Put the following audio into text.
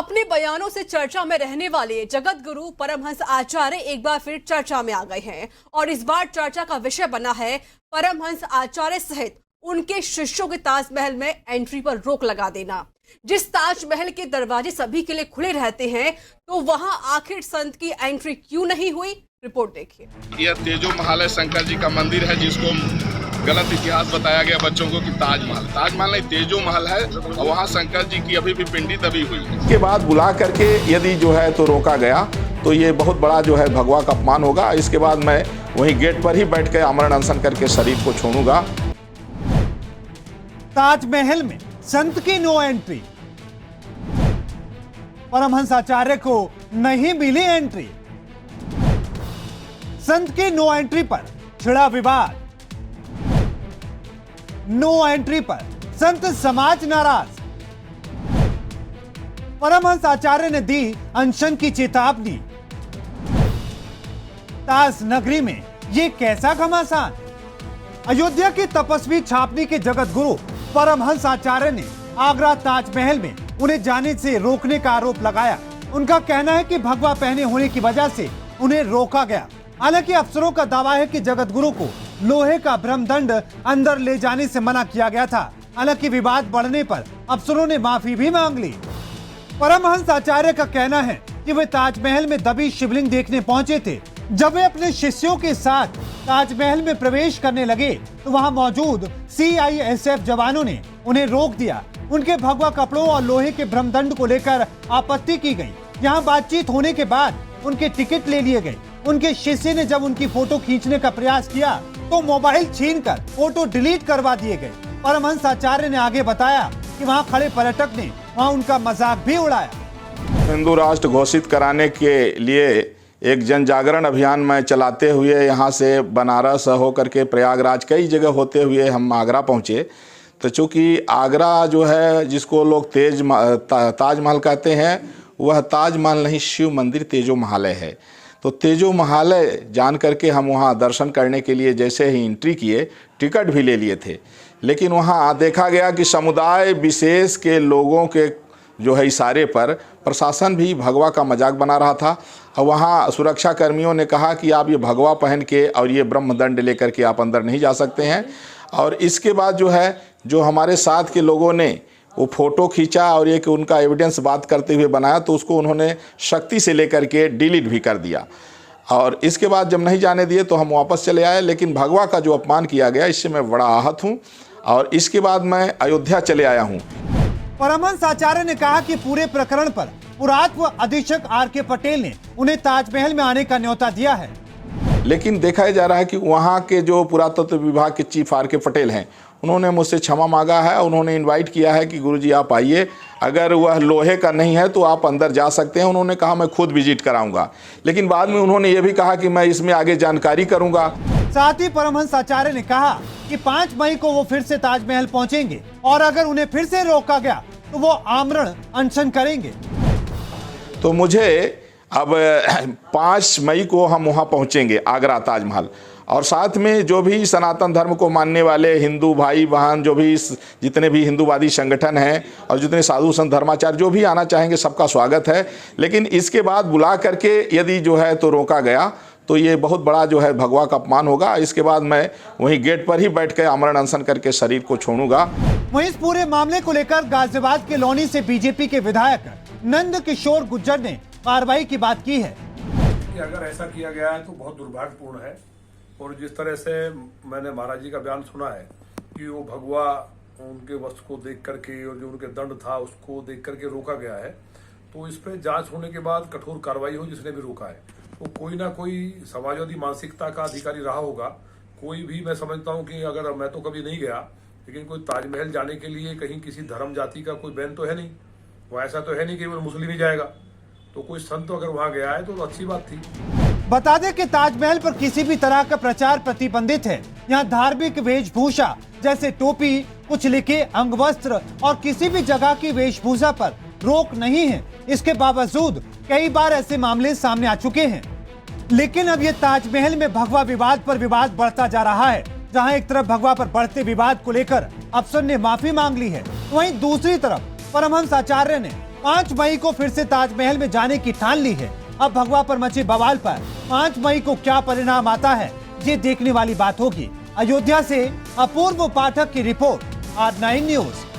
अपने बयानों से चर्चा में रहने वाले जगत गुरु परमहंस आचार्य एक बार फिर चर्चा में आ गए हैं और इस बार चर्चा का विषय बना है परमहंस आचार्य सहित उनके शिष्यों के ताजमहल में एंट्री पर रोक लगा देना। जिस ताजमहल के दरवाजे सभी के लिए खुले रहते हैं, तो वहां आखिर संत की एंट्री क्यों नहीं हुई? रिपोर्ट देखिए। यह तेजो महल है, शंकर जी का मंदिर है, जिसको गलत इतिहास बताया गया बच्चों को कि ताजमहल नहीं, तेजो महल है और वहाँ शंकर जी की अभी भी पिंडी दबी हुई है। इसके बाद बुला करके यदि जो है तो रोका गया तो ये बहुत बड़ा जो है भगवा का अपमान होगा। इसके बाद मैं वहीं गेट पर ही बैठ के आमरण अनशन करके शरीर को छोड़ूंगा। ताजमहल में संत की नो एंट्री, परमहंस आचार्य को नहीं मिली एंट्री। संत की नो एंट्री पर छिड़ा विवाद। नो एंट्री पर संत समाज नाराज। परमहंस आचार्य ने दी अनशन की चेतावनी। ताज नगरी में ये कैसा घमासान? अयोध्या की तपस्वी छापनी के जगत गुरु परमहंस आचार्य ने आगरा ताजमहल में उन्हें जाने से रोकने का आरोप लगाया। उनका कहना है कि भगवा पहने होने की वजह से उन्हें रोका गया। हालांकि अफसरों का दावा है कि जगत गुरु को लोहे का ब्रह्मदंड अंदर ले जाने से मना किया गया था। हालांकि विवाद बढ़ने पर अफसरों ने माफी भी मांग ली। परमहंस आचार्य का कहना है कि वे ताजमहल में दबी शिवलिंग देखने पहुंचे थे। जब वे अपने शिष्यों के साथ ताजमहल में प्रवेश करने लगे तो वहां मौजूद CISF जवानों ने उन्हें रोक दिया। उनके भगवा कपड़ों और लोहे के ब्रह्मदंड को लेकर आपत्ति की गई। यहाँ बातचीत होने के बाद उनके टिकट ले लिए गए। उनके शिष्य ने जब उनकी फोटो खींचने का प्रयास किया तो मोबाइल छीनकर फोटो डिलीट करवा दिए गए। परमहंस आचार्य ने आगे बताया कि वहां खड़े पर्यटक ने वहां उनका मजाक भी उड़ाया। हिंदू राष्ट्र घोषित कराने के लिए एक जन जागरण अभियान में चलाते हुए यहाँ से बनारस होकर के प्रयागराज कई जगह होते हुए हम आगरा पहुँचे। तो चूँकि आगरा जो है जिसको लोग ताजमहल कहते हैं, वह ताजमहल नहीं, शिव मंदिर तेजो महालय है। तो तेजो महालय जान करके हम वहाँ दर्शन करने के लिए जैसे ही एंट्री किए, टिकट भी ले लिए थे, लेकिन वहाँ देखा गया कि समुदाय विशेष के लोगों के जो है इशारे पर प्रशासन भी भगवा का मजाक बना रहा था। और वहाँ सुरक्षा कर्मियों ने कहा कि आप ये भगवा पहन के और ये ब्रह्मदंड लेकर के आप अंदर नहीं जा सकते हैं। और इसके बाद जो है जो हमारे साथ के लोगों ने वो फ़ोटो खींचा और एक उनका एविडेंस बात करते हुए बनाया, तो उसको उन्होंने शक्ति से लेकर के डिलीट भी कर दिया। और इसके बाद जब नहीं जाने दिए तो हम वापस चले आए। लेकिन भगवा का जो अपमान किया गया, इससे मैं बड़ा आहत हूँ और इसके बाद मैं अयोध्या चले आया हूँ। परमहंस आचार्य ने कहा कि पूरे प्रकरण पर पुरातत्व अधीक्षक RK पटेल ने उन्हें ताजमहल में आने का न्योता दिया है। लेकिन देखा जा रहा है कि वहाँ के जो पुरातत्व विभाग के चीफ RK पटेल हैं, उन्होंने मुझसे क्षमा मांगा है। उन्होंने इनवाइट किया है कि गुरुजी आप आइए, अगर वह लोहे का नहीं है तो आप अंदर जा सकते हैं। उन्होंने कहा मैं खुद विजिट कराऊंगा, लेकिन बाद में उन्होंने ये भी कहा कि मैं इसमें आगे जानकारी करूंगा। साथ ही परमहंस आचार्य ने कहा कि 5 मई को वो फिर से ताजमहल पहुंचेंगे और अगर उन्हें फिर से रोका गया तो वो आमरण अनशन करेंगे। तो मुझे अब 5 मई को हम वहाँ पहुँचेंगे आगरा ताजमहल, और साथ में जो भी सनातन धर्म को मानने वाले हिंदू भाई बहन, जो भी जितने भी हिंदूवादी संगठन हैं और जितने साधु संत धर्माचार्य जो भी आना चाहेंगे, सबका स्वागत है। लेकिन इसके बाद बुला करके यदि जो है तो रोका गया तो ये बहुत बड़ा जो है भगवा का अपमान होगा। इसके बाद मैं वहीं गेट पर ही बैठ कर आमरण अनशन करके शरीर को छोड़ूंगा। वहीं इस पूरे मामले को लेकर गाजियाबाद के लौनी से बीजेपी के विधायक नंद किशोर गुर्जर ने कार्रवाई की बात की है। कि अगर ऐसा किया गया है तो बहुत दुर्भाग्यपूर्ण है। और जिस तरह से मैंने महाराज जी का बयान सुना है कि वो भगवा उनके वस्त्र को देख करके और जो उनके दंड था उसको देख करके रोका गया है, तो इस पर जांच होने के बाद कठोर कार्रवाई हो जिसने भी रोका है। तो कोई ना कोई समाजवादी मानसिकता का अधिकारी रहा होगा। कोई भी, मैं समझता हूँ कि अगर मैं तो कभी नहीं गया, लेकिन कोई ताजमहल जाने के लिए कहीं किसी धर्म जाति का कोई बैन तो है नहीं। वो ऐसा तो है नहीं कि वो मुस्लिम ही जाएगा। तो कोई संत अगर वहाँ गया है तो अच्छी बात थी। बता दें कि ताजमहल पर किसी भी तरह का प्रचार प्रतिबंधित है। यहाँ धार्मिक वेशभूषा जैसे टोपी, कुछ लिखे अंगवस्त्र और किसी भी जगह की वेशभूषा पर रोक नहीं है। इसके बावजूद कई बार ऐसे मामले सामने आ चुके हैं। लेकिन अब ये ताजमहल में भगवा विवाद पर विवाद बढ़ता जा रहा है। जहां एक तरफ भगवा पर बढ़ते विवाद को लेकर अफसर ने माफी मांग ली है, वहीं दूसरी तरफ परमहंस आचार्य ने 5 मई को फिर से ताजमहल में जाने की ठान ली है। अब भगवा पर मचे बवाल पर 5 मई को क्या परिणाम आता है, ये देखने वाली बात होगी। अयोध्या से अपूर्व पाठक की रिपोर्ट, R9 न्यूज।